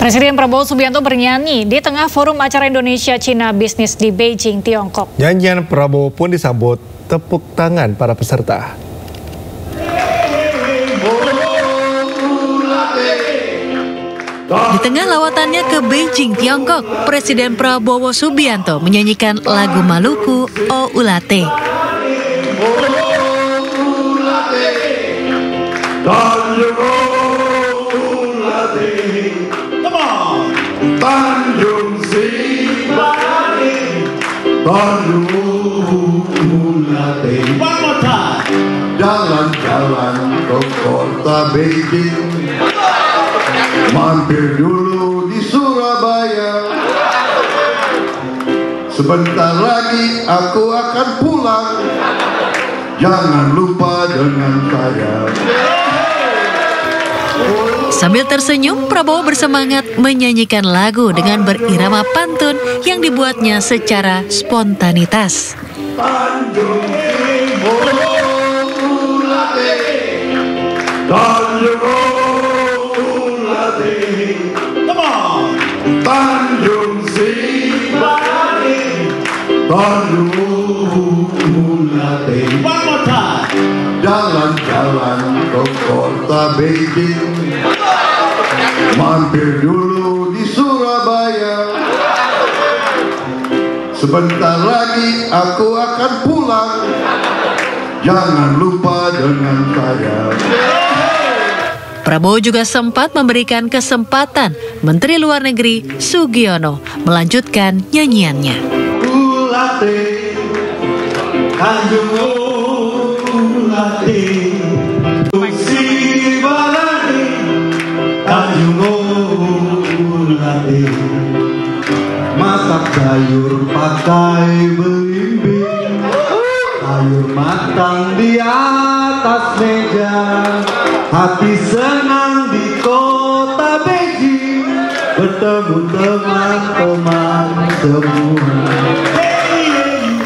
Presiden Prabowo Subianto bernyanyi di tengah forum acara Indonesia-Cina Bisnis di Beijing, Tiongkok. Nyanyian Prabowo pun disambut tepuk tangan para peserta. Di tengah lawatannya ke Beijing, Tiongkok, Presiden Prabowo Subianto menyanyikan lagu Maluku, O Ulate. Tanjung Sibari, Tanjung Ulate. Jalan-jalan ke kota Beijing, mampir dulu di Surabaya. Sebentar lagi aku akan pulang, jangan lupa dengan saya. Sambil tersenyum, Prabowo bersemangat menyanyikan lagu dengan berirama pantun yang dibuatnya secara spontanitas. Tanjung Ulate, Tanjung Ulate, Tanjung Sibari, Tanjung Ulate. Jalan-jalan ke kota Beijing, mampir dulu di Surabaya. Sebentar lagi aku akan pulang, jangan lupa dengan saya. Prabowo juga sempat memberikan kesempatan Menteri Luar Negeri Sugiono melanjutkan nyanyiannya. Ulate, Tanjung Ulate, Sibari, Tanjung Ulate. Masak sayur pakai belimbing, sayur matang di atas meja. Hati senang di kota Beijing, bertemu teman-teman semua.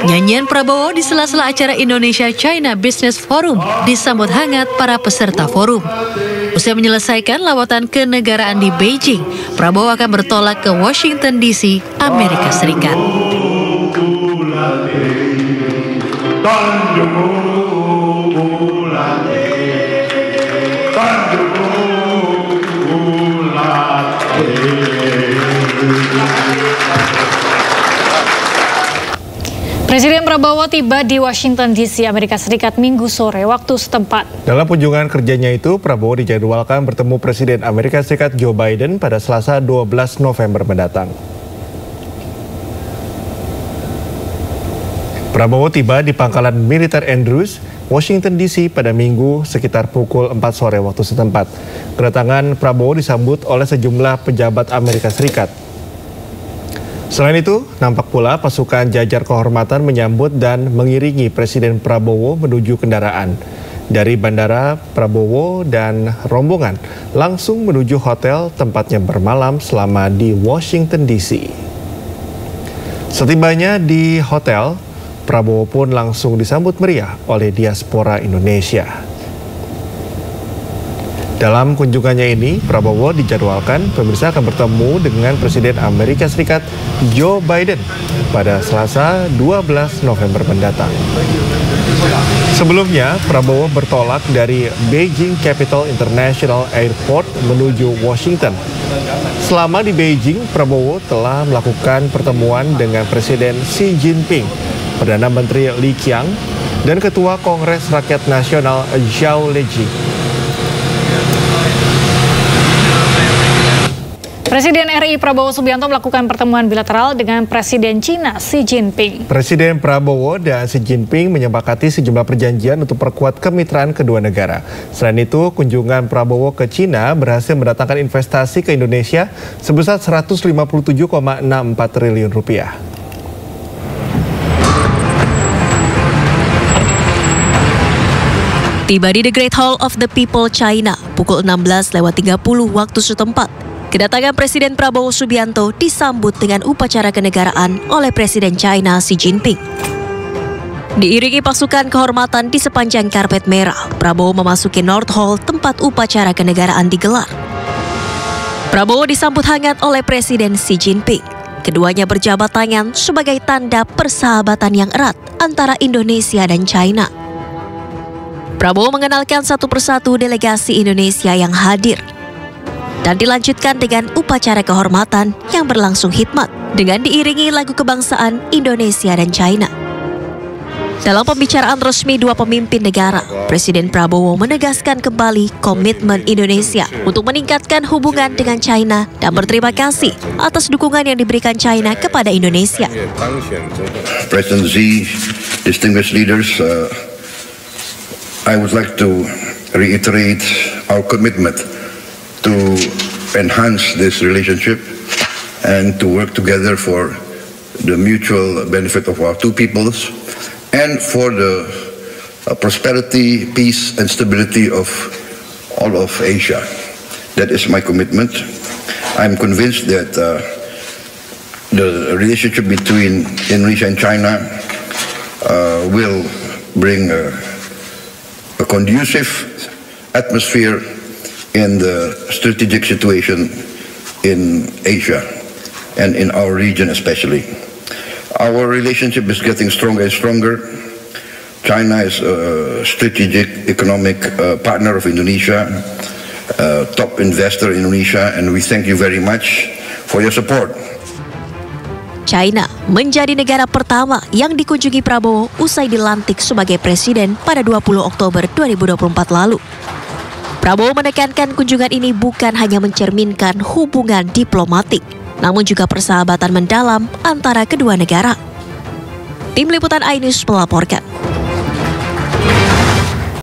Nyanyian Prabowo di sela-sela acara Indonesia-China Business Forum disambut hangat para peserta forum. Usai menyelesaikan lawatan kenegaraan di Beijing, Prabowo akan bertolak ke Washington DC, Amerika Serikat. Presiden Prabowo tiba di Washington DC, Amerika Serikat Minggu sore waktu setempat. Dalam kunjungan kerjanya itu, Prabowo dijadwalkan bertemu Presiden Amerika Serikat Joe Biden pada Selasa 12 November mendatang. Prabowo tiba di pangkalan militer Andrews, Washington DC pada Minggu sekitar pukul 4 sore waktu setempat. Kedatangan Prabowo disambut oleh sejumlah pejabat Amerika Serikat. Selain itu, nampak pula pasukan jajar kehormatan menyambut dan mengiringi Presiden Prabowo menuju kendaraan. Dari Bandara Prabowo dan rombongan langsung menuju hotel tempatnya bermalam selama di Washington DC. Setibanya di hotel, Prabowo pun langsung disambut meriah oleh diaspora Indonesia. Dalam kunjungannya ini, Prabowo dijadwalkan pemirsa akan bertemu dengan Presiden Amerika Serikat Joe Biden pada Selasa 12 November mendatang. Sebelumnya, Prabowo bertolak dari Beijing Capital International Airport menuju Washington. Selama di Beijing, Prabowo telah melakukan pertemuan dengan Presiden Xi Jinping, Perdana Menteri Li Qiang, dan Ketua Kongres Rakyat Nasional Zhao Leji. Presiden RI Prabowo Subianto melakukan pertemuan bilateral dengan Presiden Cina Xi Jinping. Presiden Prabowo dan Xi Jinping menyepakati sejumlah perjanjian untuk perkuat kemitraan kedua negara. Selain itu, kunjungan Prabowo ke Cina berhasil mendatangkan investasi ke Indonesia sebesar 157,64 triliun rupiah. Tiba di The Great Hall of the People China pukul 16:30 waktu setempat. Kedatangan Presiden Prabowo Subianto disambut dengan upacara kenegaraan oleh Presiden China Xi Jinping. Diiringi pasukan kehormatan di sepanjang karpet merah, Prabowo memasuki North Hall tempat upacara kenegaraan digelar. Prabowo disambut hangat oleh Presiden Xi Jinping. Keduanya berjabat tangan sebagai tanda persahabatan yang erat antara Indonesia dan China. Prabowo mengenalkan satu persatu delegasi Indonesia yang hadir. Dan dilanjutkan dengan upacara kehormatan yang berlangsung khidmat dengan diiringi lagu kebangsaan Indonesia dan China. Dalam pembicaraan resmi dua pemimpin negara, Presiden Prabowo menegaskan kembali komitmen Indonesia untuk meningkatkan hubungan dengan China dan berterima kasih atas dukungan yang diberikan China kepada Indonesia. President Xi, distinguished leaders, I would like to reiterate our commitment to enhance this relationship and to work together for the mutual benefit of our two peoples and for the prosperity, peace and stability of all of Asia. That is my commitment. I'm convinced that the relationship between Indonesia and China will bring a conducive atmosphere in the strategic situation in Asia and in our region especially. Our relationship is getting stronger and stronger. China is a strategic economic partner of Indonesia, top investor in Indonesia, and we thank you very much for your support. China menjadi negara pertama yang dikunjungi Prabowo usai dilantik sebagai presiden pada 20 Oktober 2024 lalu. Prabowo menekankan kunjungan ini bukan hanya mencerminkan hubungan diplomatik, namun juga persahabatan mendalam antara kedua negara. Tim Liputan iNews melaporkan.